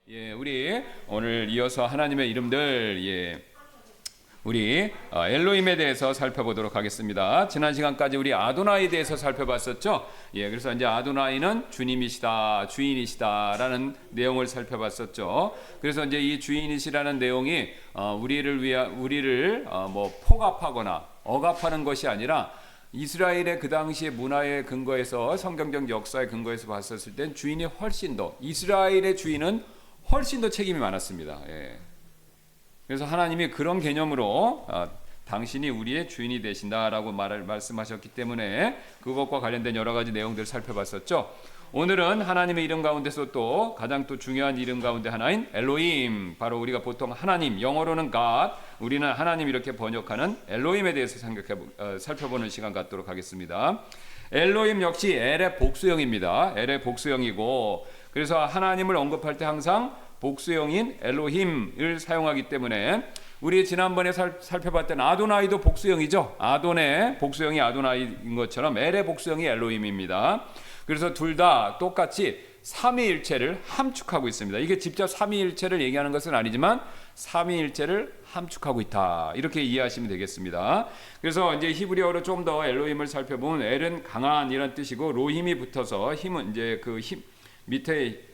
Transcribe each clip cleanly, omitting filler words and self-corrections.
예, 우리 오늘 이어서 하나님의 이름들, 우리 엘로힘에 대해서 살펴보도록 하겠습니다. 지난 시간까지 우리 아도나이에 대해서 살펴봤었죠. 그래서 이제 아도나이는 주님이시다, 주인이시다라는 내용을 살펴봤었죠. 그래서 이제 이 주인이시라는 내용이 우리를 폭압하거나 억압하는 것이 아니라 이스라엘의 그 당시의 문화의 근거에서 성경적 역사의 근거에서 봤었을 땐 주인이 훨씬 더 이스라엘의 주인은 훨씬 더 책임이 많았습니다. 그래서 하나님이 그런 개념으로 당신이 우리의 주인이 되신다라고 말씀하셨기 때문에 그것과 관련된 여러 가지 내용들을 살펴봤었죠. 오늘은 하나님의 이름 가운데서 또 가장 또 중요한 이름 가운데 하나인 엘로힘, 바로 우리가 보통 하나님, 영어로는 God, 우리는 하나님 이렇게 번역하는 엘로힘에 대해서 살펴보는 시간 갖도록 하겠습니다. 엘로힘 역시 엘의 복수형입니다. 엘의 복수형이고, 그래서 하나님을 언급할 때 항상 복수형인 엘로힘을 사용하기 때문에 우리 지난번에 살펴봤던 아도나이도 복수형이죠. 아돈의 복수형이 아도나이인 것처럼 엘의 복수형이 엘로힘입니다. 그래서 둘 다 똑같이 삼위일체를 함축하고 있습니다. 이게 직접 삼위일체를 얘기하는 것은 아니지만 삼위일체를 함축하고 있다, 이렇게 이해하시면 되겠습니다. 그래서 이제 히브리어로 좀 더 엘로힘을 살펴보면 엘은 강한 이런 뜻이고, 로힘이 붙어서 힘은 이제 그 힘 밑에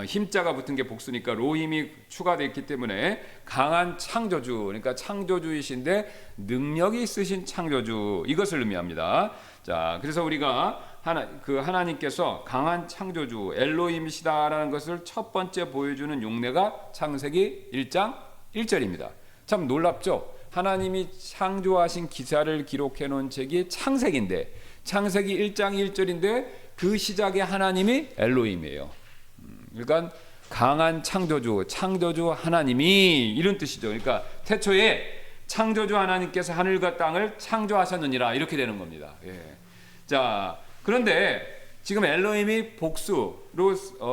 힘자가 붙은 게 복수니까 로힘이 추가됐기 때문에 강한 창조주, 그러니까 창조주이신데 능력이 있으신 창조주, 이것을 의미합니다. 자, 그래서 우리가 하나님께서 강한 창조주 엘로힘이시다라는 것을 첫 번째 보여주는 용례가 창세기 1장 1절입니다. 참 놀랍죠? 하나님이 창조하신 기사를 기록해 놓은 책이 창세기인데, 창세기 1장 1절인데 그 시작에 하나님이 엘로힘이에요. 그러니까 강한 창조주 하나님이, 이런 뜻이죠. 그러니까 태초에 창조주 하나님께서 하늘과 땅을 창조하셨느니라, 이렇게 되는 겁니다. 자, 그런데 지금 엘로힘이 복수로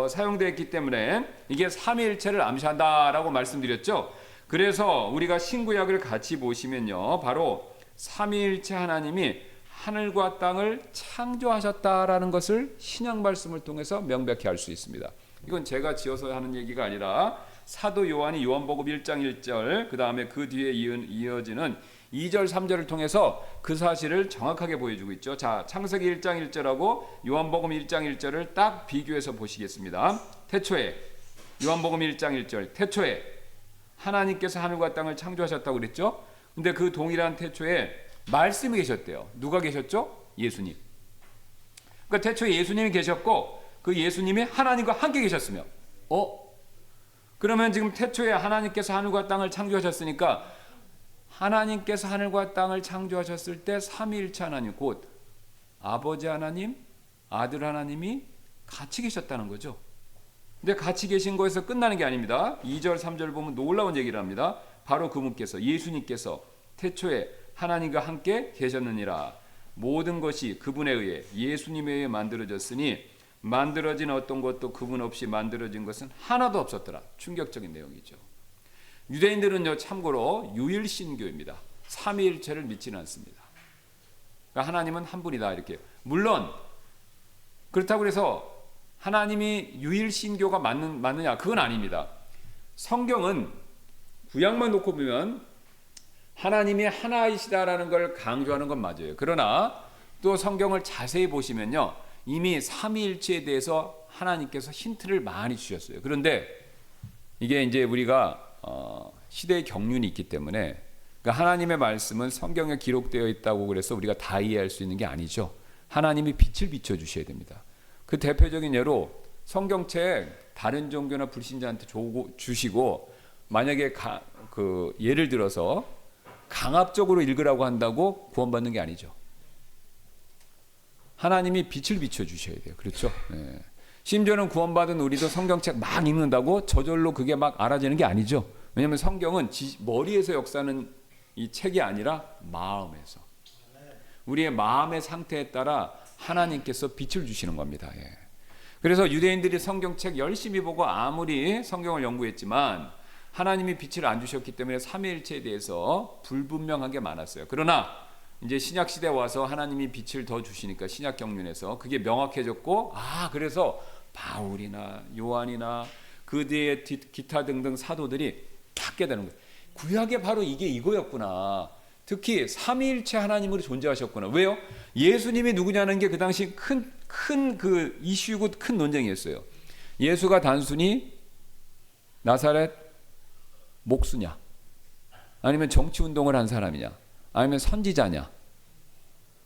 사용되었기 때문에 이게 삼위일체를 암시한다라고 말씀드렸죠. 그래서 우리가 신구약을 같이 보시면요, 바로 삼위일체 하나님이 하늘과 땅을 창조하셨다라는 것을 신약 말씀을 통해서 명백히 알 수 있습니다. 이건 제가 지어서 하는 얘기가 아니라 사도 요한이 요한복음 1장 1절, 그 다음에 그 뒤에 이어지는 2절 3절을 통해서 그 사실을 정확하게 보여주고 있죠. 자, 창세기 1장 1절하고 요한복음 1장 1절을 딱 비교해서 보시겠습니다. 태초에, 요한복음 1장 1절, 태초에 하나님께서 하늘과 땅을 창조하셨다고 그랬죠. 근데 그 동일한 태초에 말씀이 계셨대요. 누가 계셨죠? 예수님. 그러니까 태초에 예수님이 계셨고, 그 예수님이 하나님과 함께 계셨으며, 그러면 지금 태초에 하나님께서 하늘과 땅을 창조하셨으니까 하나님께서 하늘과 땅을 창조하셨을 때 삼위일체 하나님, 곧 아버지 하나님, 아들 하나님이 같이 계셨다는 거죠. 근데 같이 계신 거에서 끝나는 게 아닙니다. 2절 3절 보면 놀라운 얘기를 합니다. 바로 그분께서, 예수님께서 태초에 하나님과 함께 계셨느니라. 모든 것이 그분에 의해, 예수님에 의해 만들어졌으니 만들어진 어떤 것도 그분 없이 만들어진 것은 하나도 없었더라. 충격적인 내용이죠. 유대인들은요, 참고로 유일신교입니다. 삼위일체를 믿지는 않습니다. 그러니까 하나님은 한 분이다, 이렇게. 물론 그렇다고 해서 하나님이 유일신교가 맞느냐, 그건 아닙니다. 성경은 구약만 놓고 보면 하나님이 하나이시다라는 걸 강조하는 건 맞아요. 그러나 또 성경을 자세히 보시면요, 이미 삼위일체에 대해서 하나님께서 힌트를 많이 주셨어요. 그런데 이게 이제 우리가 시대의 경륜이 있기 때문에, 그러니까 하나님의 말씀은 성경에 기록되어 있다고 그래서 우리가 다 이해할 수 있는 게 아니죠. 하나님이 빛을 비춰 주셔야 됩니다. 그 대표적인 예로 성경책 다른 종교나 불신자한테 주시고, 만약에 예를 들어서 강압적으로 읽으라고 한다고 구원받는 게 아니죠. 하나님이 빛을 비춰 주셔야 돼요. 그렇죠? 심지어는 구원받은 우리도 성경책 막 읽는다고 저절로 그게 막 알아지는 게 아니죠. 왜냐하면 성경은 머리에서 역사하는 이 책이 아니라 마음에서, 우리의 마음의 상태에 따라 하나님께서 빛을 주시는 겁니다. 그래서 유대인들이 성경책 열심히 보고 아무리 성경을 연구했지만 하나님이 빛을 안 주셨기 때문에 삼위일체에 대해서 불분명한 게 많았어요. 그러나 이제 신약 시대 와서 하나님이 빛을 더 주시니까 신약 경륜에서 그게 명확해졌고, 그래서 바울이나 요한이나 그 뒤에 기타 등등 사도들이 다 깨달은 거예요. 구약에 바로 이거였구나. 특히 삼위일체 하나님으로 존재하셨구나. 왜요? 예수님이 누구냐는 게 그 당시 큰 그 이슈고 큰 논쟁이었어요. 예수가 단순히 나사렛 목수냐, 아니면 정치 운동을 한 사람이냐, 아니면 선지자냐,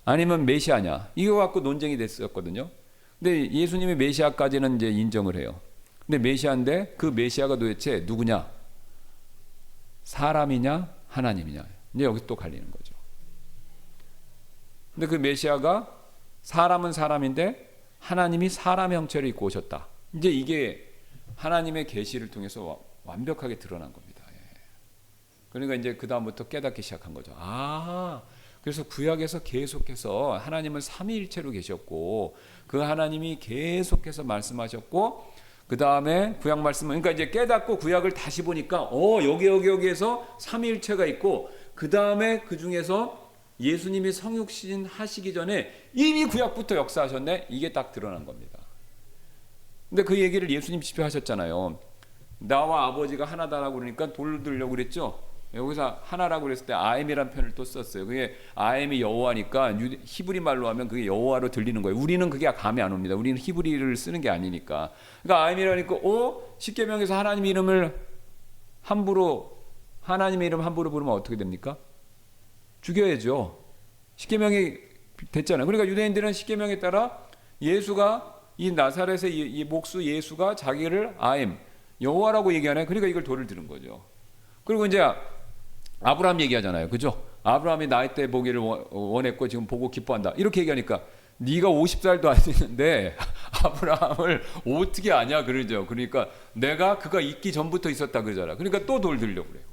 아니면 메시아냐, 이거 갖고 논쟁이 됐었거든요. 근데 예수님이 메시아까지는 이제 인정을 해요. 근데 메시아인데 그 메시아가 도대체 누구냐? 사람이냐, 하나님이냐? 이제 여기 또 갈리는 거죠. 근데 그 메시아가 사람은 사람인데 하나님이 사람의 형체를 입고 오셨다. 이제 이게 하나님의 계시를 통해서 완벽하게 드러난 겁니다. 그러니까 이제 그 다음부터 깨닫기 시작한 거죠. 그래서 구약에서 계속해서 하나님은 삼위일체로 계셨고 그 하나님이 계속해서 말씀하셨고 그 다음에 구약 말씀은 그러니까 이제 깨닫고 구약을 다시 보니까 여기에서 삼위일체가 있고 그 다음에 그 중에서 예수님이 성육신 하시기 전에 이미 구약부터 역사하셨네. 이게 딱 드러난 겁니다. 근데 그 얘기를 예수님 직접 하셨잖아요. 나와 아버지가 하나다라고 그러니까 돌 들려고 그랬죠. 여기서 하나라고 그랬을 때 아엠이란 표현을 또 썼어요. 그게 아엠이 여호와니까 히브리 말로 하면 그게 여호와로 들리는 거예요. 우리는 그게 감이 안 옵니다. 우리는 히브리를 쓰는 게 아니니까. 그러니까 아엠이라니까 십계명에서 하나님의 이름을 하나님의 이름 함부로 부르면 어떻게 됩니까? 죽여야죠. 십계명이 됐잖아요. 그러니까 유대인들은 십계명에 따라 예수가 이 나사렛의 이 목수 예수가 자기를 아엠 여호와라고 얘기하네. 그러니까 이걸 돌을 들은 거죠. 그리고 이제 아브라함 얘기하잖아요. 그죠? 아브라함이 나이 때 보기를 원했고 지금 보고 기뻐한다. 이렇게 얘기하니까 네가 50살도 안 됐는데 아브라함을 어떻게 아냐 그러죠. 그러니까 그가 있기 전부터 있었다 그러잖아. 그러니까 또 돌 들려고 그래요.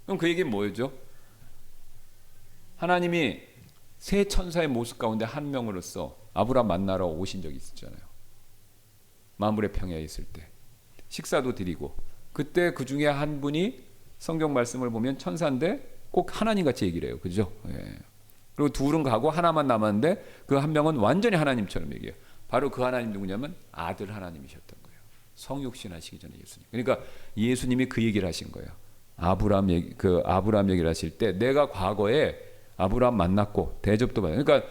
그럼 그 얘기는 뭐였죠? 하나님이 세 천사의 모습 가운데 한 명으로서 아브라함 만나러 오신 적이 있었잖아요. 만물의 평야에 있을 때 식사도 드리고 그때 그 중에 한 분이 성경 말씀을 보면 천사인데 꼭 하나님 같이 얘기를 해요. 그죠? 그리고 둘은 가고 하나만 남았는데 그 한 명은 완전히 하나님처럼 얘기해요. 바로 그 하나님 누구냐면 아들 하나님이셨던 거예요. 성육신 하시기 전에 예수님. 그러니까 예수님이 그 얘기를 하신 거예요. 아브라함 얘기를 하실 때 내가 과거에 아브라함 만났고 대접도 받았어요. 그러니까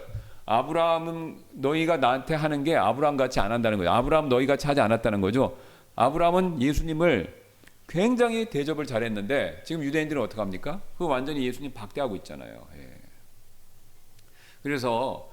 아브라함은 너희가 나한테 하는 게 아브라함 같이 안 한다는 거죠. 아브라함 너희 같이 하지 않았다는 거죠. 아브라함은 예수님을 굉장히 대접을 잘했는데 지금 유대인들은 어떻게 합니까? 그 완전히 예수님 박대하고 있잖아요. 그래서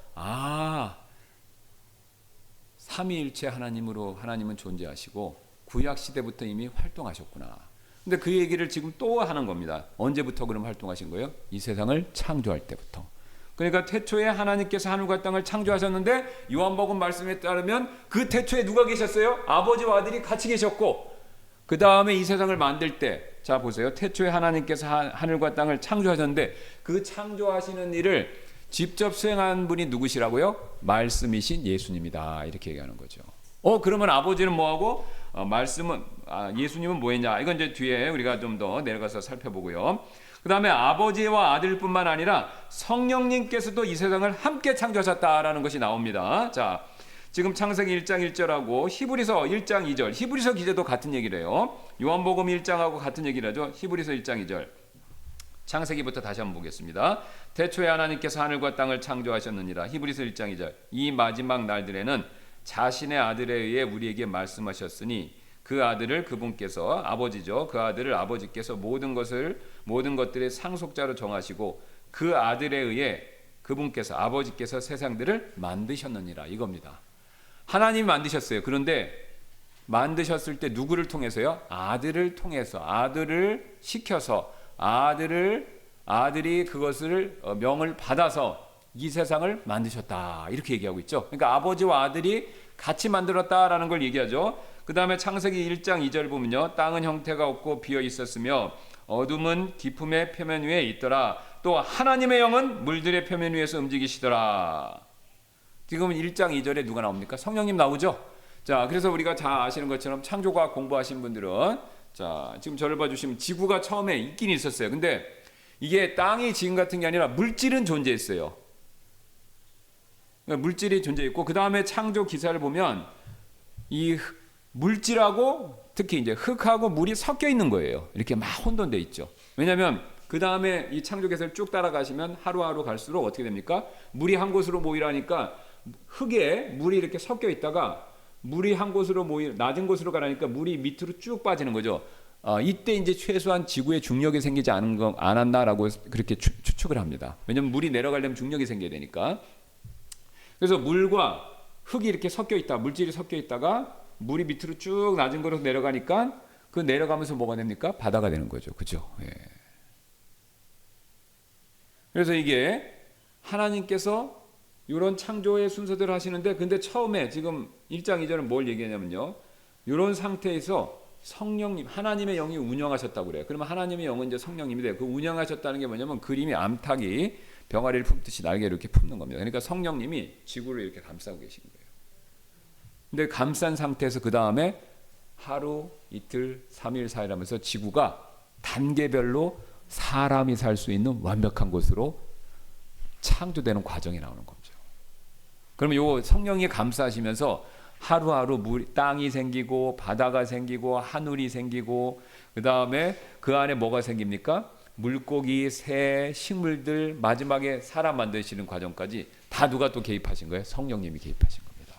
삼위일체 하나님으로 하나님은 존재하시고 구약 시대부터 이미 활동하셨구나. 근데 그 얘기를 지금 또 하는 겁니다. 언제부터 그럼 활동하신 거예요? 이 세상을 창조할 때부터. 그러니까 태초에 하나님께서 하늘과 땅을 창조하셨는데 요한복음 말씀에 따르면 그 태초에 누가 계셨어요? 아버지와 아들이 같이 계셨고 그 다음에 이 세상을 만들 때 자 보세요. 태초에 하나님께서 하늘과 땅을 창조하셨는데 그 창조하시는 일을 직접 수행한 분이 누구시라고요? 말씀이신 예수님이다. 이렇게 얘기하는 거죠. 그러면 아버지는 뭐하고 말씀은 예수님은 뭐했냐? 이건 이제 뒤에 우리가 좀 더 내려가서 살펴보고요. 그 다음에 아버지와 아들뿐만 아니라 성령님께서도 이 세상을 함께 창조하셨다라는 것이 나옵니다. 자, 지금 창세기 1장 1절하고 히브리서 1장 2절, 히브리서 기자도 같은 얘기를 해요. 요한복음 1장하고 같은 얘기를 하죠. 히브리서 1장 2절. 창세기부터 다시 한번 보겠습니다. 태초에 하나님께서 하늘과 땅을 창조하셨느니라. 히브리서 1장 2절. 이 마지막 날들에는 자신의 아들에 의해 우리에게 말씀하셨으니 그 아들을 그분께서 아버지죠. 그 아들을 아버지께서 모든 것들의 상속자로 정하시고 그 아들에 의해 그분께서 아버지께서 세상들을 만드셨느니라. 이겁니다. 하나님이 만드셨어요. 그런데 만드셨을 때 누구를 통해서요? 아들을 통해서, 아들을 시켜서 아들이 그것을 명을 받아서 이 세상을 만드셨다. 이렇게 얘기하고 있죠. 그러니까 아버지와 아들이 같이 만들었다라는 걸 얘기하죠. 그 다음에 창세기 1장 2절 보면요. 땅은 형태가 없고 비어 있었으며 어둠은 깊음의 표면 위에 있더라. 또 하나님의 영은 물들의 표면 위에서 움직이시더라. 지금 1장 2절에 누가 나옵니까? 성령님 나오죠. 자, 그래서 우리가 다 아시는 것처럼 창조과학 공부하신 분들은 자, 지금 저를 봐주시면 지구가 처음에 있긴 있었어요. 근데 이게 땅이 지금 같은 게 아니라 물질은 존재했어요. 물질이 존재했고 그 다음에 창조 기사를 보면 이 물질하고 특히 이제 흙하고 물이 섞여 있는 거예요. 이렇게 막 혼돈돼 있죠. 왜냐하면 그 다음에 이 창조개서를 쭉 따라가시면 하루하루 갈수록 어떻게 됩니까? 물이 한 곳으로 모이라니까 흙에 물이 이렇게 섞여 있다가 물이 한 곳으로 낮은 곳으로 가라니까 물이 밑으로 쭉 빠지는 거죠. 이때 이제 최소한 지구에 중력이 생기지 않았나라고 그렇게 추측을 합니다. 왜냐하면 물이 내려가려면 중력이 생겨야 되니까. 그래서 물과 흙이 이렇게 섞여 있다, 물질이 섞여 있다가 물이 밑으로 쭉 낮은 곳으로 내려가니까 그 내려가면서 뭐가 됩니까? 바다가 되는 거죠. 그죠? 예. 그래서 이게 하나님께서 이런 창조의 순서대로 하시는데, 근데 처음에 지금 1장 2절은 뭘 얘기하냐면요, 이런 상태에서 성령님, 하나님의 영이 운영하셨다고 그래요. 그러면 하나님의 영은 이제 성령님이 돼요. 그 운영하셨다는 게 뭐냐면 그림이 암탉이 병아리를 품듯이 날개를 이렇게 품는 겁니다. 그러니까 성령님이 지구를 이렇게 감싸고 계신 거예요. 근데 감싼 상태에서 그 다음에 하루, 이틀, 3일, 4일 하면서 지구가 단계별로 사람이 살 수 있는 완벽한 곳으로 창조되는 과정이 나오는 거죠. 그러면 요 성령이 감싸시면서 하루하루 땅이 생기고 바다가 생기고 하늘이 생기고 그 다음에 그 안에 뭐가 생깁니까? 물고기, 새, 식물들, 마지막에 사람 만드시는 과정까지 다 누가 또 개입하신 거예요? 성령님이 개입하신 겁니다.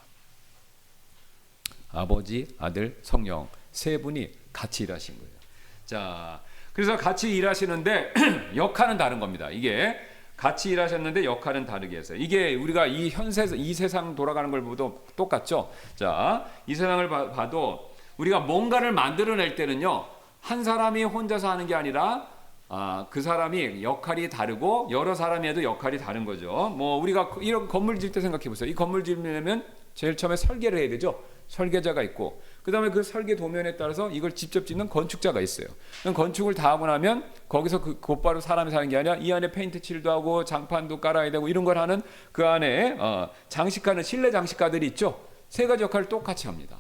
아버지, 아들, 성령 세 분이 같이 일하신 거예요. 자, 그래서 같이 일하시는데 역할은 다른 겁니다. 이게 같이 일하셨는데 역할은 다르게 했어요. 이게 우리가 이 세상 돌아가는 걸 보도 똑같죠. 자, 이 세상을 봐도 우리가 뭔가를 만들어낼 때는요, 한 사람이 혼자서 하는 게 아니라 그 사람이 역할이 다르고 여러 사람이 해도 역할이 다른 거죠. 뭐 우리가 이런 건물 질 때 생각해 보세요. 이 건물 지으려면 제일 처음에 설계를 해야 되죠. 설계자가 있고 그 다음에 그 설계 도면에 따라서 이걸 직접 짓는 건축자가 있어요. 건축을 다 하고 나면 거기서 곧바로 사람이 사는 게 아니라 이 안에 페인트 칠도 하고 장판도 깔아야 되고 이런 걸 하는 그 안에 장식하는 실내 장식가들이 있죠. 세 가지 역할을 똑같이 합니다.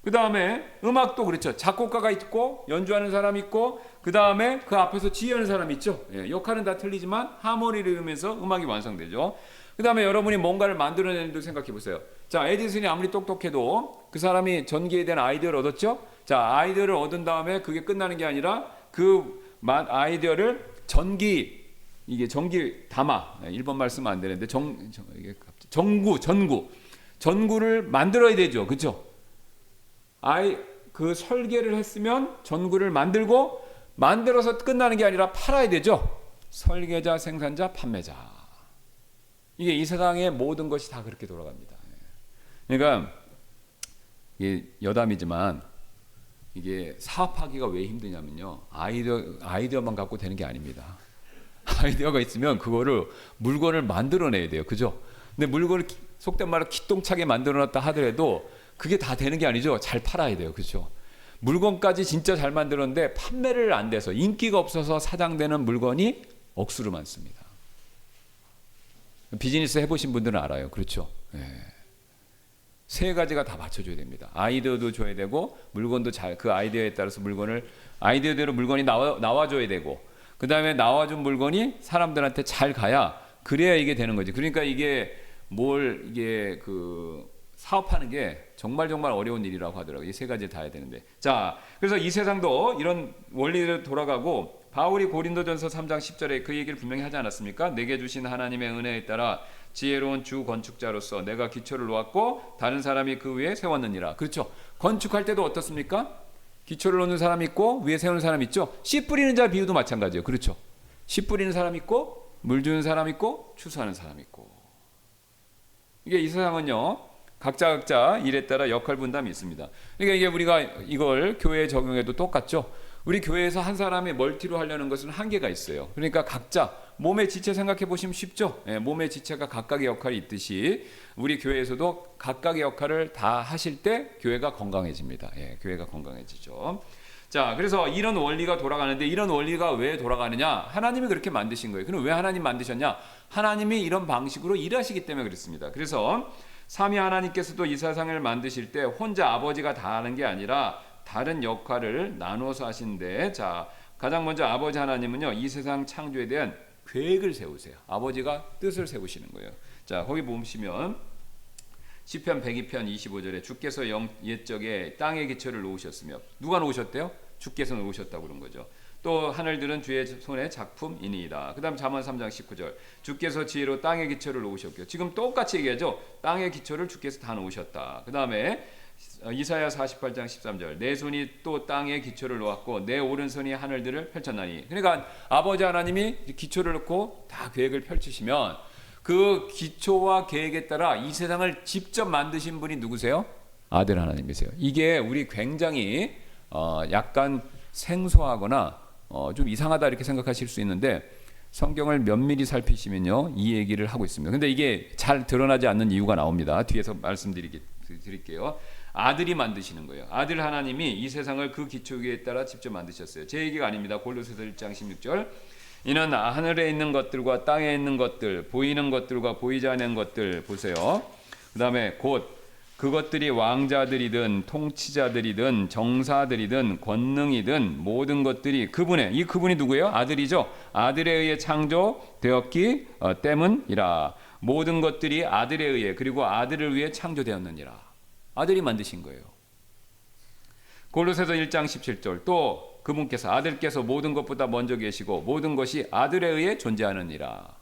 그 다음에 음악도 그렇죠. 작곡가가 있고 연주하는 사람이 있고 그 다음에 그 앞에서 지휘하는 사람이 있죠. 역할은 다 틀리지만 하모니를 이루면서 음악이 완성되죠. 그 다음에 여러분이 뭔가를 만들어내는 데 생각해 보세요. 자, 에디슨이 아무리 똑똑해도 그 사람이 전기에 대한 아이디어를 얻었죠. 자, 아이디어를 얻은 다음에 그게 끝나는 게 아니라 그 아이디어를 전기 담아, 일본 말 쓰면 안 되는데 전구를 만들어야 되죠. 그렇죠? 그 설계를 했으면 전구를 만들어서 끝나는 게 아니라 팔아야 되죠. 설계자, 생산자, 판매자. 이게 이 세상의 모든 것이 다 그렇게 돌아갑니다. 그러니까 이게 여담이지만 이게 사업하기가 왜 힘드냐면요, 아이디어만 갖고 되는 게 아닙니다. 아이디어가 있으면 그거를 물건을 만들어내야 돼요. 그죠? 근데 물건을 속된 말로 기똥차게 만들어놨다 하더라도 그게 다 되는 게 아니죠. 잘 팔아야 돼요. 그렇죠? 물건까지 진짜 잘 만들었는데 판매를 안 돼서 인기가 없어서 사장되는 물건이 억수로 많습니다. 비즈니스 해보신 분들은 알아요. 그렇죠? 세 가지가 다 맞춰줘야 됩니다. 아이디어도 줘야 되고 물건도 그 아이디어에 따라서 아이디어대로 물건이 나와줘야 되고 그 다음에 나와준 물건이 사람들한테 잘 가야 그래야 이게 되는 거지. 그러니까 이게 사업하는 게 정말 어려운 일이라고 하더라고요. 이 세 가지를 다 해야 되는데. 자, 그래서 이 세상도 이런 원리로 돌아가고 바울이 고린도전서 3장 10절에 그 얘기를 분명히 하지 않았습니까? 내게 주신 하나님의 은혜에 따라 지혜로운 주 건축자로서 내가 기초를 놓았고 다른 사람이 그 위에 세웠느니라. 그렇죠? 건축할 때도 어떻습니까? 기초를 놓는 사람이 있고 위에 세우는 사람이 있죠. 씨 뿌리는 자 비유도 마찬가지예요. 그렇죠? 씨 뿌리는 사람이 있고 물 주는 사람이 있고 추수하는 사람이 있고. 이게 이 세상은요, 각자 일에 따라 역할 분담이 있습니다. 그러니까 이게 우리가 이걸 교회에 적용해도 똑같죠. 우리 교회에서 한 사람이 멀티로 하려는 것은 한계가 있어요. 그러니까 각자 몸의 지체 생각해 보시면 쉽죠. 몸의 지체가 각각의 역할이 있듯이 우리 교회에서도 각각의 역할을 다 하실 때 교회가 건강해집니다. 교회가 건강해지죠. 자, 그래서 이런 원리가 돌아가는데 이런 원리가 왜 돌아가느냐? 하나님이 그렇게 만드신 거예요. 그럼 왜 하나님 만드셨냐? 하나님이 이런 방식으로 일하시기 때문에 그렇습니다. 그래서 삼위 하나님께서도 이 세상을 만드실 때 혼자 아버지가 다 하는 게 아니라 다른 역할을 나눠서 하신데, 자, 가장 먼저 아버지 하나님은요, 이 세상 창조에 대한 계획을 세우세요. 아버지가 뜻을 세우시는 거예요. 자, 거기 보시면 시편 102편 25절에 주께서 옛적에 땅의 기초를 놓으셨으며 누가 놓으셨대요? 주께서 놓으셨다고 그런 거죠. 또 하늘들은 주의 손의 작품이니이다. 그 다음 잠언 3장 19절 주께서 지혜로 땅의 기초를 놓으셨고요. 지금 똑같이 얘기하죠. 땅의 기초를 주께서 다 놓으셨다. 그 다음에 이사야 48장 13절 내 손이 또 땅의 기초를 놓았고 내 오른손이 하늘들을 펼쳤나니. 그러니까 아버지 하나님이 기초를 놓고 다 계획을 펼치시면 그 기초와 계획에 따라 이 세상을 직접 만드신 분이 누구세요? 아들 하나님이세요. 이게 우리 굉장히 약간 생소하거나 좀 이상하다 이렇게 생각하실 수 있는데 성경을 면밀히 살피시면요 이 얘기를 하고 있습니다. 근데 이게 잘 드러나지 않는 이유가 나옵니다. 뒤에서 말씀드릴게요. 아들이 만드시는 거예요. 아들 하나님이 이 세상을 그 기초에 따라 직접 만드셨어요. 제 얘기가 아닙니다. 골로새서 1장 16절 이는 하늘에 있는 것들과 땅에 있는 것들 보이는 것들과 보이지 않는 것들 보세요. 그 다음에 곧 그것들이 왕자들이든 통치자들이든 정사들이든 권능이든 모든 것들이 그분이 누구예요? 아들이죠. 아들에 의해 창조되었기 때문이라. 모든 것들이 아들에 의해 그리고 아들을 위해 창조되었느니라. 아들이 만드신 거예요. 골로새서 1장 17절 또 그분께서 아들께서 모든 것보다 먼저 계시고 모든 것이 아들에 의해 존재하느니라.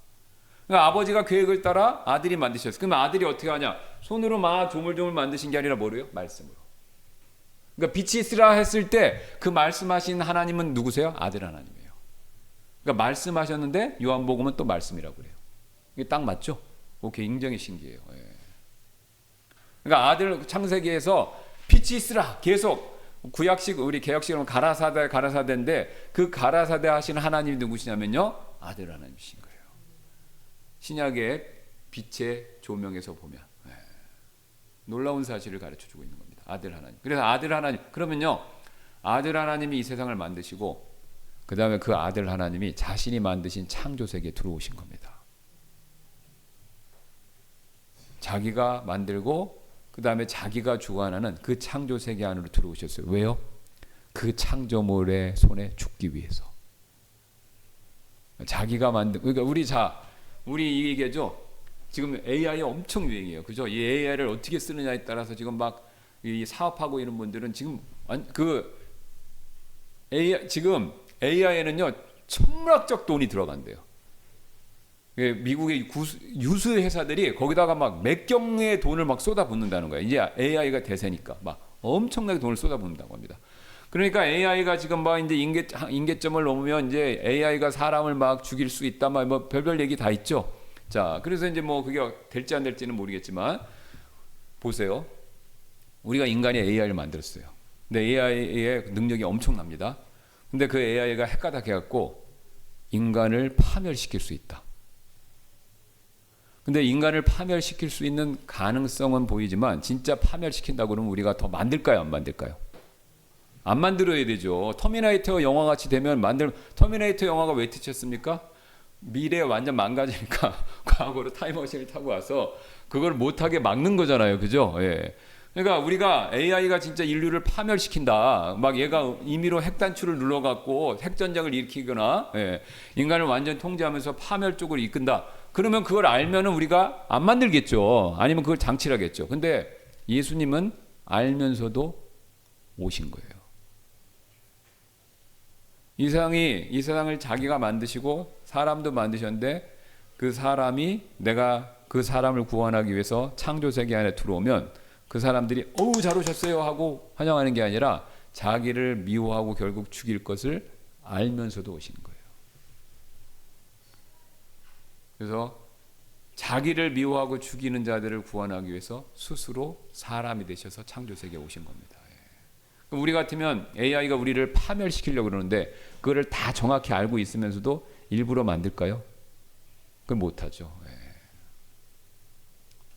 그러니까 아버지가 계획을 따라 아들이 만드셨어요. 그러면 아들이 어떻게 하냐? 손으로 막 조물조물 만드신 게 아니라 뭐래요? 말씀으로. 그러니까 빛이 있으라 했을 때 그 말씀하신 하나님은 누구세요? 아들 하나님이에요. 그러니까 말씀하셨는데 요한복음은 또 말씀이라고 그래요. 이게 딱 맞죠? 굉장히 신기해요. 예. 그러니까 아들 창세기에서 빛이 있으라 계속 구약식 우리 개혁식으로 가라사대인데 그 가라사대 하신 하나님이 누구시냐면요 아들 하나님이신 거예요. 신약의 빛의 조명에서 보면 놀라운 사실을 가르쳐주고 있는 겁니다. 아들 하나님. 그래서 아들 하나님 그러면요 아들 하나님이 이 세상을 만드시고 그 다음에 그 아들 하나님이 자신이 만드신 창조세계에 들어오신 겁니다. 자기가 만들고 그 다음에 자기가 주관하는 그 창조세계 안으로 들어오셨어요. 왜요? 그 창조물의 손에 죽기 위해서. 자기가 만든 그러니까 우리 이 얘기죠. 지금 AI 엄청 유행이에요. 그죠? 이 AI를 어떻게 쓰느냐에 따라서 지금 막 이 사업하고 있는 분들은 지금 지금 AI에는요 천문학적 돈이 들어간대요. 미국의 유수 회사들이 거기다가 막 몇 경의 돈을 막 쏟아붓는다는 거예요. 이제 AI가 대세니까 막 엄청나게 돈을 쏟아붓는다고 합니다. 그러니까 AI가 지금 막 이제 인계점을 넘으면 이제 AI가 사람을 막 죽일 수 있다, 뭐 별별 얘기 다 있죠. 자, 그래서 이제 뭐 그게 될지 안 될지는 모르겠지만 보세요. 우리가 인간이 AI를 만들었어요. 근데 AI의 능력이 엄청납니다. 근데 그 AI가 핵가닥해갖고 인간을 파멸시킬 수 있다. 근데 인간을 파멸시킬 수 있는 가능성은 보이지만 진짜 파멸시킨다고 그러면 우리가 더 만들까요? 안 만들까요? 안 만들어야 되죠. 터미네이터 영화 같이 되면 터미네이터 영화가 왜 티쳤습니까? 미래에 완전 망가지니까 과거로 타임머신을 타고 와서 그걸 못하게 막는 거잖아요. 그죠? 예. 그러니까 우리가 AI가 진짜 인류를 파멸시킨다. 막 얘가 임의로 핵단추를 눌러갖고 핵전쟁을 일으키거나 인간을 완전 통제하면서 파멸 쪽으로 이끈다. 그러면 그걸 알면은 우리가 안 만들겠죠. 아니면 그걸 장치를 하겠죠. 근데 예수님은 알면서도 오신 거예요. 이 세상을 자기가 만드시고 사람도 만드셨는데 그 사람이 내가 그 사람을 구원하기 위해서 창조세계 안에 들어오면 그 사람들이 어우 잘 오셨어요 하고 환영하는 게 아니라 자기를 미워하고 결국 죽일 것을 알면서도 오신 거예요. 그래서 자기를 미워하고 죽이는 자들을 구원하기 위해서 스스로 사람이 되셔서 창조세계에 오신 겁니다. 그럼 우리 같으면 AI가 우리를 파멸시키려고 그러는데 그거를 다 정확히 알고 있으면서도 일부러 만들까요? 그걸 못하죠.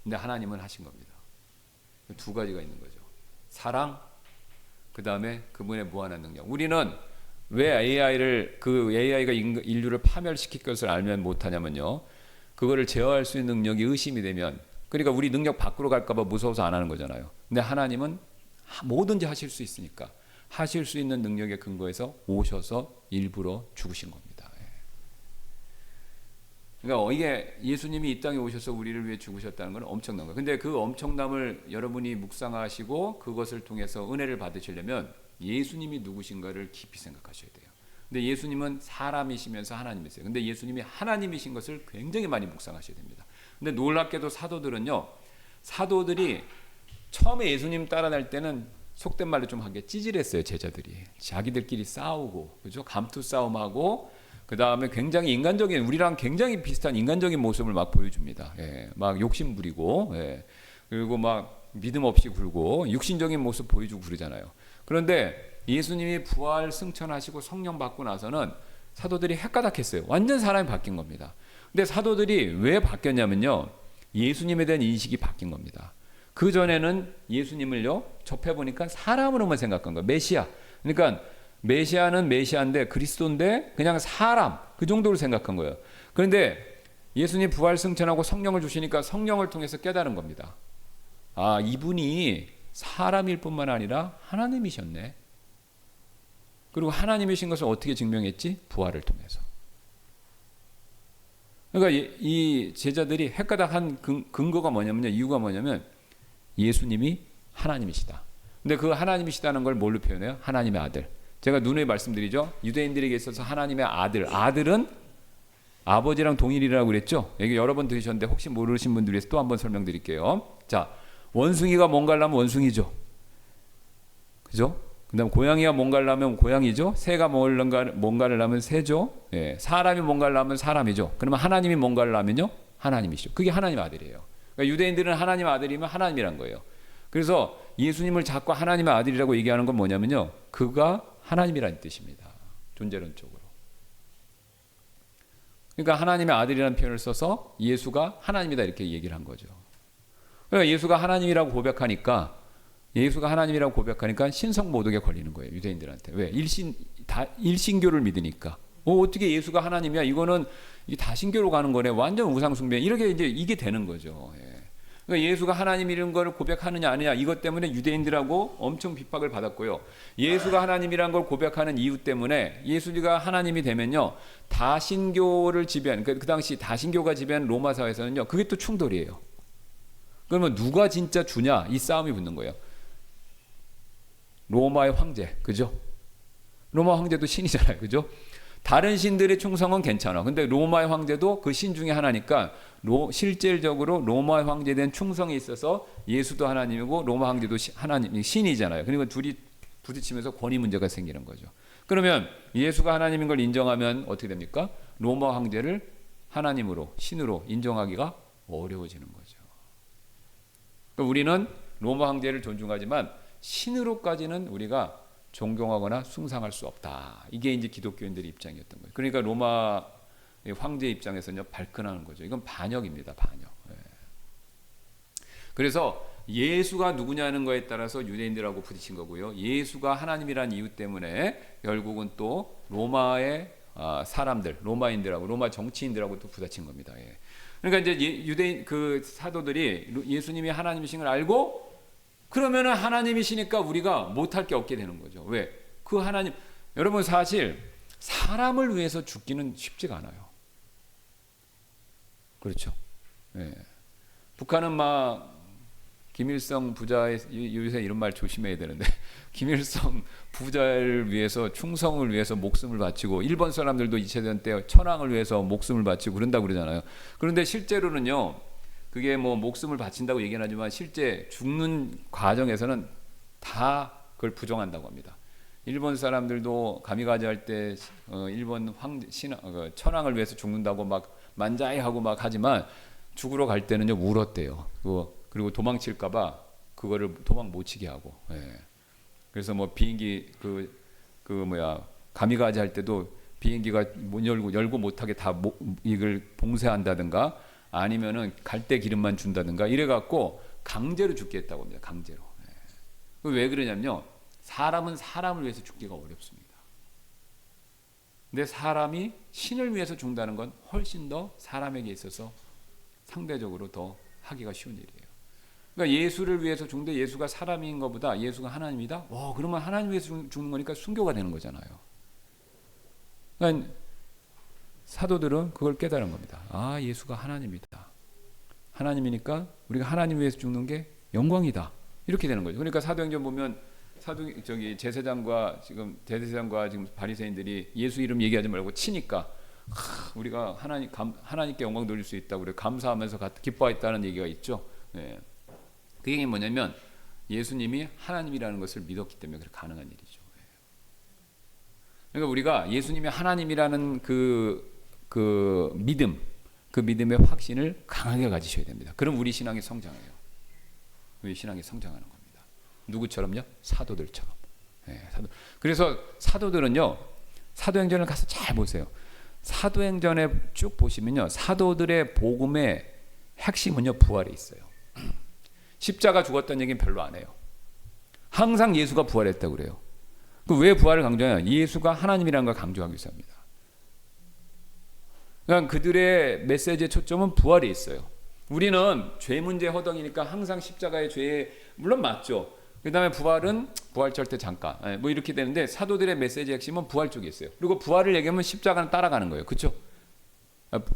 근데 하나님은 하신 겁니다. 두 가지가 있는 거죠. 사랑, 그 다음에 그분의 무한한 능력. 우리는 왜 AI가 인류를 파멸시킬 것을 알면 못하냐면요. 그거를 제어할 수 있는 능력이 의심이 되면, 그러니까 우리 능력 밖으로 갈까봐 무서워서 안 하는 거잖아요. 근데 하나님은 뭐든지 하실 수 있으니까 하실 수 있는 능력에 근거해서 오셔서 일부러 죽으신 겁니다. 그러니까 이게 예수님이 이 땅에 오셔서 우리를 위해 죽으셨다는 건 엄청난 거예요. 근데 그 엄청남을 여러분이 묵상하시고 그것을 통해서 은혜를 받으시려면 예수님이 누구신가를 깊이 생각하셔야 돼요. 근데 예수님은 사람이시면서 하나님이세요. 근데 예수님이 하나님이신 것을 굉장히 많이 묵상하셔야 됩니다. 근데 놀랍게도 사도들은요, 사도들이 처음에 예수님 따라날 때는 속된 말로 좀 하게 찌질했어요. 제자들이 자기들끼리 싸우고, 그죠? 감투 싸움하고, 그 다음에 굉장히 인간적인, 우리랑 굉장히 비슷한 인간적인 모습을 막 보여줍니다. 예, 막 욕심 부리고, 예, 그리고 막 믿음 없이 굴고 육신적인 모습 보여주고 그러잖아요. 그런데 예수님이 부활 승천하시고 성령 받고 나서는 사도들이 헷가닥했어요. 완전 사람이 바뀐 겁니다. 근데 사도들이 왜 바뀌었냐면요, 예수님에 대한 인식이 바뀐 겁니다. 그 전에는 예수님을요 접해보니까 사람으로만 생각한 거예요. 메시아. 그러니까 메시아는 메시아인데, 그리스도인데 그냥 사람, 그 정도로 생각한 거예요. 그런데 예수님 부활 승천하고 성령을 주시니까 성령을 통해서 깨달은 겁니다. 아, 이분이 사람일 뿐만 아니라 하나님이셨네. 그리고 하나님이신 것을 어떻게 증명했지? 부활을 통해서. 그러니까 이 제자들이 헷가닥한 근거가 뭐냐면요, 이유가 뭐냐면 예수님이 하나님이시다. 근데 그 하나님이시다는 걸 뭘로 표현해요? 하나님의 아들. 제가 누누이 말씀드리죠. 유대인들에게 있어서 하나님의 아들, 아들은 아버지랑 동일이라고 그랬죠. 여기 여러 번 들으셨는데 혹시 모르신 분들 위해서 또 한 번 설명드릴게요. 자, 원숭이가 뭔가를 하면 원숭이죠, 그죠? 그 다음 고양이가 뭔가를 하면 고양이죠. 새가 뭔가를 하면 새죠. 예, 사람이 뭔가를 하면 사람이죠. 그러면 하나님이 뭔가를 하면요, 하나님이시죠. 그게 하나님의 아들이에요. 그러니까 유대인들은 하나님의 아들이면 하나님이란 거예요. 그래서 예수님을 자꾸 하나님의 아들이라고 얘기하는 건 뭐냐면요, 그가 하나님이라는 뜻입니다. 존재론적으로. 그러니까 하나님의 아들이라는 표현을 써서 예수가 하나님이다 이렇게 얘기를 한 거죠. 그러니까 예수가 하나님이라고 고백하니까, 예수가 하나님이라고 고백하니까 신성모독에 걸리는 거예요, 유대인들한테. 왜? 일신교를 믿으니까. 어떻게 예수가 하나님이야? 이거는 다신교로 가는 거네. 완전 우상숭배. 이렇게 이제 이게 되는 거죠. 예. 그러니까 예수가 하나님이라는 걸 고백하느냐 아니냐, 이것 때문에 유대인들하고 엄청 핍박을 받았고요. 예수가 하나님이라는 걸 고백하는 이유 때문에 예수가 하나님이 되면요, 다신교를 지배한, 그 당시 다신교가 지배한 로마 사회에서는요, 그게 또 충돌이에요. 그러면 누가 진짜 주냐, 이 싸움이 붙는 거예요. 로마의 황제, 그죠? 로마 황제도 신이잖아요, 그죠? 다른 신들의 충성은 괜찮아. 근데 로마의 황제도 그 신 중에 하나니까 실질적으로 로마의 황제에 대한 충성이 있어서 예수도 하나님이고 로마 황제도 하나님, 신이잖아요. 그러니까 둘이 부딪히면서 권위 문제가 생기는 거죠. 그러면 예수가 하나님인 걸 인정하면 어떻게 됩니까? 로마 황제를 하나님으로, 신으로 인정하기가 어려워지는 거죠. 그러니까 우리는 로마 황제를 존중하지만 신으로까지는 우리가 존경하거나 숭상할 수 없다. 이게 이제 기독교인들의 입장이었던 거예요. 그러니까 로마 황제 입장에서는요, 발끈하는 거죠. 이건 반역입니다, 반역. 예. 그래서 예수가 누구냐는 거에 따라서 유대인들하고 부딪힌 거고요. 예수가 하나님이라는 이유 때문에 결국은 또 로마의 사람들, 로마인들하고 로마 정치인들하고 또 부딪힌 겁니다. 예. 그러니까 이제 유대인 그 사도들이 예수님이 하나님이신 걸 알고, 그러면은 하나님이시니까 우리가 못할 게 없게 되는 거죠. 왜? 그 하나님, 여러분 사실 사람을 위해서 죽기는 쉽지가 않아요. 그렇죠. 예. 북한은 막 김일성 부자의, 요새 이런 말 조심해야 되는데, 김일성 부자를 위해서, 충성을 위해서 목숨을 바치고, 일본 사람들도 2차대전 때 천황을 위해서 목숨을 바치고 그런다고 그러잖아요. 그런데 실제로는요, 그게 뭐 목숨을 바친다고 얘기는 하지만 실제 죽는 과정에서는 다 그걸 부정한다고 합니다. 일본 사람들도 가미가제 할 때 일본 천황을 위해서 죽는다고 막 만자이하고 막 하지만 죽으러 갈 때는요, 울었대요. 그리고 도망칠까봐 그거를 도망 못 치게 하고. 예. 그래서 뭐 비행기 가미가제 할 때도 비행기가 못 열고 못하게 다 이걸 봉쇄한다든가, 아니면은 갈대 기름만 준다든가 이래갖고 강제로 죽게 했다고 합니다. 강제로. 예. 왜 그러냐면요, 사람은 사람을 위해서 죽기가 어렵습니다. 근데 사람이 신을 위해서 죽는다는 건 훨씬 더 사람에게 있어서 상대적으로 더 하기가 쉬운 일이에요. 그러니까 예수를 위해서 죽는데 예수가 사람인 것보다 예수가 하나님이다? 그러면 하나님 위해서 죽는 거니까 순교가 되는 거잖아요. 그러니까 사도들은 그걸 깨달은 겁니다. 아, 예수가 하나님이다. 하나님이니까 우리가 하나님 위해서 죽는 게 영광이다. 이렇게 되는 거죠. 그러니까 사도행전 보면 제사장과 지금 대제사장과 지금 바리새인들이 예수 이름 얘기하지 말고 치니까 우리가 하나님께 영광 돌릴 수 있다고 그래 감사하면서 기뻐했다는 얘기가 있죠. 예. 그 얘기는 뭐냐면 예수님이 하나님이라는 것을 믿었기 때문에 그렇게 가능한 일이죠. 예. 그러니까 우리가 예수님이 하나님이라는 그 믿음, 그 믿음의 확신을 강하게 가지셔야 됩니다. 그럼 우리 신앙이 성장해요. 우리 신앙이 성장하는 겁니다. 누구처럼요? 사도들처럼. 예, 그래서 사도들은요, 사도행전을 가서 잘 보세요. 사도행전에 쭉 보시면요, 사도들의 복음의 핵심은요, 부활에 있어요. 십자가 죽었다는 얘기는 별로 안 해요. 항상 예수가 부활했다고 그래요. 왜 부활을 강조해요? 예수가 하나님이라는 걸 강조하기 위해서 합니다. 그러니까 그들의 메시지의 초점은 부활에 있어요. 우리는 죄 문제 허덕이니까 항상 십자가의 죄에 물론 맞죠. 그 다음에 부활은 부활절 때 잠깐 뭐 이렇게 되는데 사도들의 메시지 핵심은 부활 쪽에 있어요. 그리고 부활을 얘기하면 십자가는 따라가는 거예요. 그렇죠?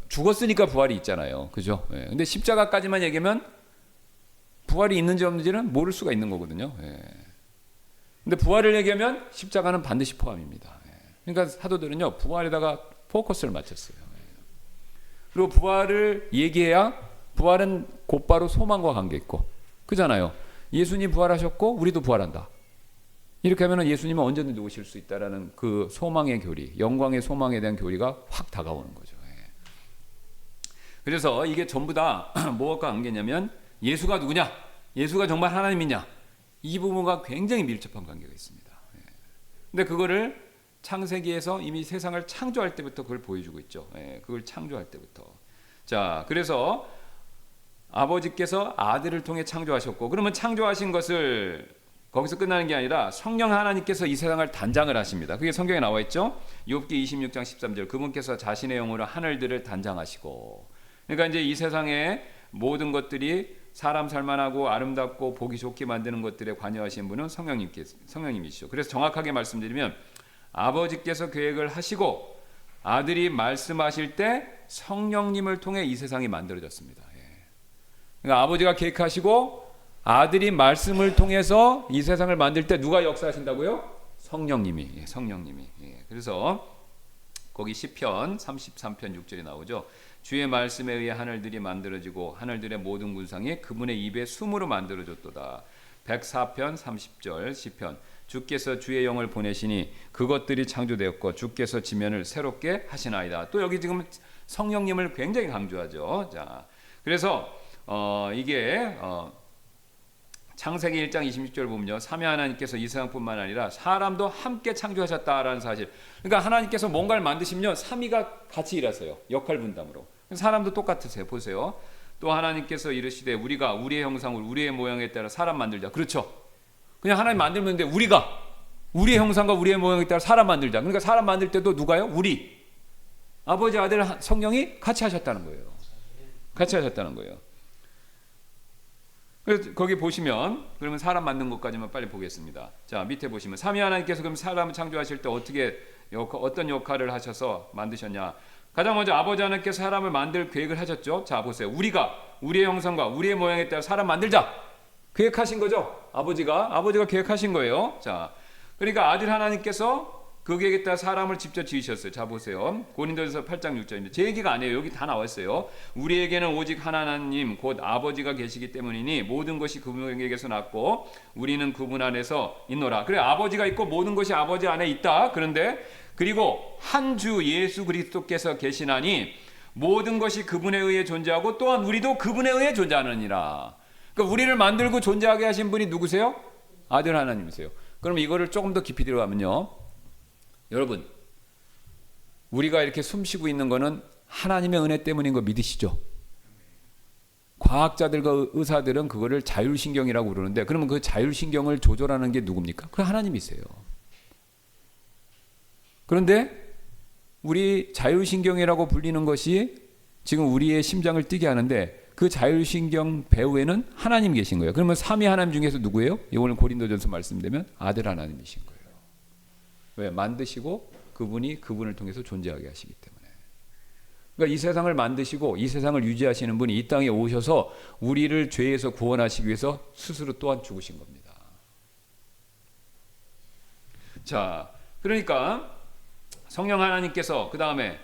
죽었으니까 부활이 있잖아요. 그죠? 예. 근데 십자가까지만 얘기하면 부활이 있는지 없는지는 모를 수가 있는 거거든요. 예. 근데 부활을 얘기하면 십자가는 반드시 포함입니다. 예. 그러니까 사도들은요, 부활에다가 포커스를 맞췄어요. 예. 그리고 부활을 얘기해야 부활은 곧바로 소망과 관계 있고, 그잖아요. 예수님 부활하셨고 우리도 부활한다. 이렇게 하면 예수님은 언제든지 오실 수 있다라는 그 소망의 교리, 영광의 소망에 대한 교리가 확 다가오는 거죠. 예. 그래서 이게 전부 다 뭐가 관계냐면 예수가 누구냐? 예수가 정말 하나님이냐? 이 부분과 굉장히 밀접한 관계가 있습니다. 예. 근데 그거를 창세기에서 이미 세상을 창조할 때부터 그걸 보여주고 있죠. 예. 그걸 창조할 때부터. 자, 그래서 아버지께서 아들을 통해 창조하셨고, 그러면 창조하신 것을 거기서 끝나는 게 아니라 성령 하나님께서 이 세상을 단장을 하십니다. 그게 성경에 나와 있죠. 욥기 26장 13절, 그분께서 자신의 영으로 하늘들을 단장하시고, 그러니까 이제 이 세상의 모든 것들이 사람 살만하고 아름답고 보기 좋게 만드는 것들에 관여하신 분은 성령님이시죠. 그래서 정확하게 말씀드리면 아버지께서 계획을 하시고 아들이 말씀하실 때 성령님을 통해 이 세상이 만들어졌습니다. 그러니까 아버지가 계획하시고 아들이 말씀을 통해서 이 세상을 만들 때 누가 역사하신다고요? 성령님이. 예, 성령님이. 예, 그래서 거기 시편 33편 6절에 나오죠. 주의 말씀에 의해 하늘들이 만들어지고 하늘들의 모든 군상이 그분의 입의 숨으로 만들어졌도다. 104편 30절 시편, 주께서 주의 영을 보내시니 그것들이 창조되었고 주께서 지면을 새롭게 하시나이다. 또 여기 지금 성령님을 굉장히 강조하죠. 자, 그래서 이게 창세기 1장 26절 보면요, 삼위 하나님께서 이 세상뿐만 아니라 사람도 함께 창조하셨다라는 사실. 그러니까 하나님께서 뭔가를 만드시면 삼위가 같이 일하세요. 역할 분담으로. 사람도 똑같으세요. 보세요. 또 하나님께서 이르시되 우리가 우리의 형상을 우리의 모양에 따라 사람 만들자. 그렇죠. 그냥 하나님 만들면 되는데 우리가 우리의 형상과 우리의 모양에 따라 사람 만들자. 그러니까 사람 만들 때도 누가요? 우리. 아버지, 아들, 성령이 같이 하셨다는 거예요. 같이 하셨다는 거예요. 그래서 거기 보시면, 그러면 사람 만든 것까지만 빨리 보겠습니다. 자, 밑에 보시면 삼위 하나님께서 그럼 사람을 창조하실 때 어떤 역할을 하셔서 만드셨냐? 가장 먼저 아버지 하나님께서 사람을 만들 계획을 하셨죠. 자, 보세요. 우리가 우리의 형상과 우리의 모양에 따라 사람 만들자. 계획하신 거죠. 아버지가 계획하신 거예요. 자, 그러니까 아들 하나님께서 그 계획에 따라 사람을 직접 지으셨어요. 자, 보세요. 고린도전서 8장 6절입니다. 제 얘기가 아니에요. 여기 다 나와 있어요. 우리에게는 오직 하나님 곧 아버지가 계시기 때문이니 모든 것이 그분에게서 났고 우리는 그분 안에서 있노라. 그래, 아버지가 있고 모든 것이 아버지 안에 있다. 그런데 그리고 한 주 예수 그리스도께서 계시나니 모든 것이 그분에 의해 존재하고 또한 우리도 그분에 의해 존재하느니라. 그러니까 우리를 만들고 존재하게 하신 분이 누구세요? 아들 하나님이세요. 그럼 이거를 조금 더 깊이 들어가면요, 여러분, 우리가 이렇게 숨쉬고 있는 거는 하나님의 은혜 때문인 거 믿으시죠? 과학자들과 의사들은 그거를 자율신경이라고 그러는데, 그러면 그 자율신경을 조절하는 게 누굽니까? 그 하나님이세요. 그런데 우리 자율신경이라고 불리는 것이 지금 우리의 심장을 뛰게 하는데 그 자율신경 배후에는 하나님 계신 거예요. 그러면 삼위 하나님 중에서 누구예요? 오늘 고린도전서 말씀되면 아들 하나님이신 거예요. 왜? 만드시고 그분이 그분을 통해서 존재하게 하시기 때문에. 그러니까 이 세상을 만드시고 이 세상을 유지하시는 분이 이 땅에 오셔서 우리를 죄에서 구원하시기 위해서 스스로 또한 죽으신 겁니다. 자, 그러니까 성령 하나님께서 그 다음에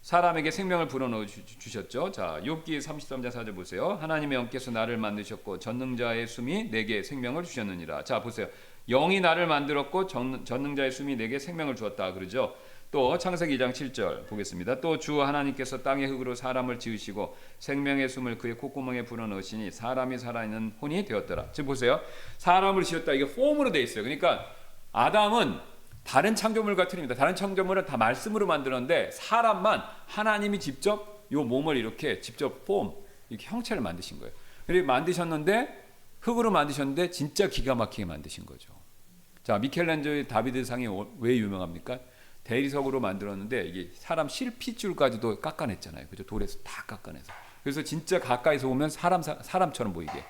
사람에게 생명을 불어넣어 주셨죠. 자, 욥기 33장 4절 보세요. 하나님의 영께서 나를 만드셨고 전능자의 숨이 내게 생명을 주셨느니라. 자, 보세요. 영이 나를 만들었고 전능자의 숨이 내게 생명을 주었다 그러죠. 또 창세기 2장 7절 보겠습니다. 또 주 하나님께서 땅의 흙으로 사람을 지으시고 생명의 숨을 그의 콧구멍에 불어넣으시니 사람이 살아있는 혼이 되었더라. 지금 보세요. 사람을 지었다. 이게 폼으로 되어 있어요. 그러니까 아담은 다른 창조물과 틀립니다. 다른 창조물은 다 말씀으로 만들었는데 사람만 하나님이 직접 요 몸을 이렇게 직접 폼, 이렇게 형체를 만드신 거예요. 그리고 만드셨는데 흙으로 만드셨는데 진짜 기가 막히게 만드신 거죠. 자, 미켈란젤로의 다비드상이 왜 유명합니까? 대리석으로 만들었는데 이게 사람 실핏줄까지도 깎아냈잖아요. 그죠? 돌에서 다 깎아내서. 그래서 진짜 가까이서 보면 사람처럼 보이게.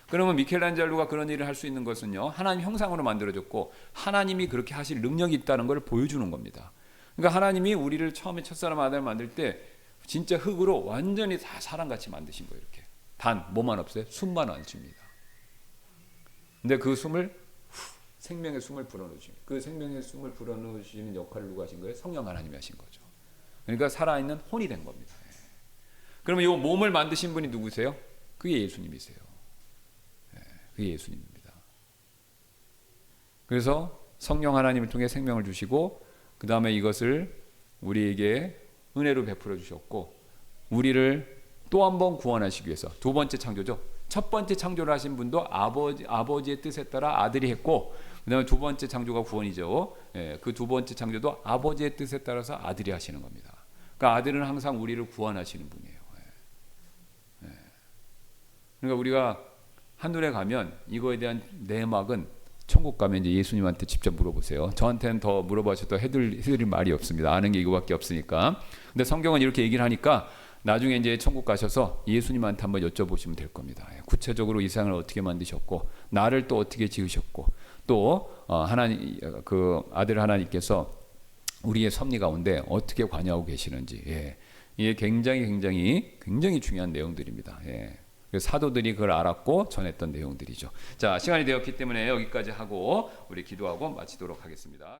그러면 미켈란젤로가 그런 일을 할 수 있는 것은요, 하나님 형상으로 만들어졌고 하나님이 그렇게 하실 능력이 있다는 걸 보여주는 겁니다. 그러니까 하나님이 우리를 처음에 첫사람 아담을 만들 때 진짜 흙으로 완전히 다 사람같이 만드신 거예요. 이렇게 단 뭐만 없어요? 숨만 안 줍니다. 근데 그 숨을 생명의 숨을 불어넣으시는, 그 생명의 숨을 불어넣으시는 역할을 누가 하신 거예요? 성령 하나님이 하신 거죠. 그러니까 살아있는 혼이 된 겁니다. 그러면 이 몸을 만드신 분이 누구세요? 그게 예수님이세요. 그게 예수님입니다. 그래서 성령 하나님을 통해 생명을 주시고 그 다음에 이것을 우리에게 은혜로 베풀어 주셨고 우리를 또 한 번 구원하시기 위해서 두 번째 창조죠. 첫 번째 창조를 하신 분도 아버지의 뜻에 따라 아들이 했고 그 다음에 두 번째 창조가 구원이죠. 그 두 번째 창조도 아버지의 뜻에 따라서 아들이 하시는 겁니다. 그러니까 아들은 항상 우리를 구원하시는 분이에요. 그러니까 우리가 하늘에 가면 이거에 대한 내막은 천국 가면 이제 예수님한테 직접 물어보세요. 저한테는 더 물어봐셔도 해드릴 말이 없습니다. 아는 게 이거밖에 없으니까. 근데 성경은 이렇게 얘기를 하니까 나중에 이제 천국 가셔서 예수님한테 한번 여쭤보시면 될 겁니다. 구체적으로 이 세상을 어떻게 만드셨고 나를 또 어떻게 지으셨고 또 하나님 그 아들 하나님께서 우리의 섭리 가운데 어떻게 관여하고 계시는지 이게 굉장히 중요한 내용들입니다. 사도들이 그걸 알았고 전했던 내용들이죠. 자, 시간이 되었기 때문에 여기까지 하고 우리 기도하고 마치도록 하겠습니다.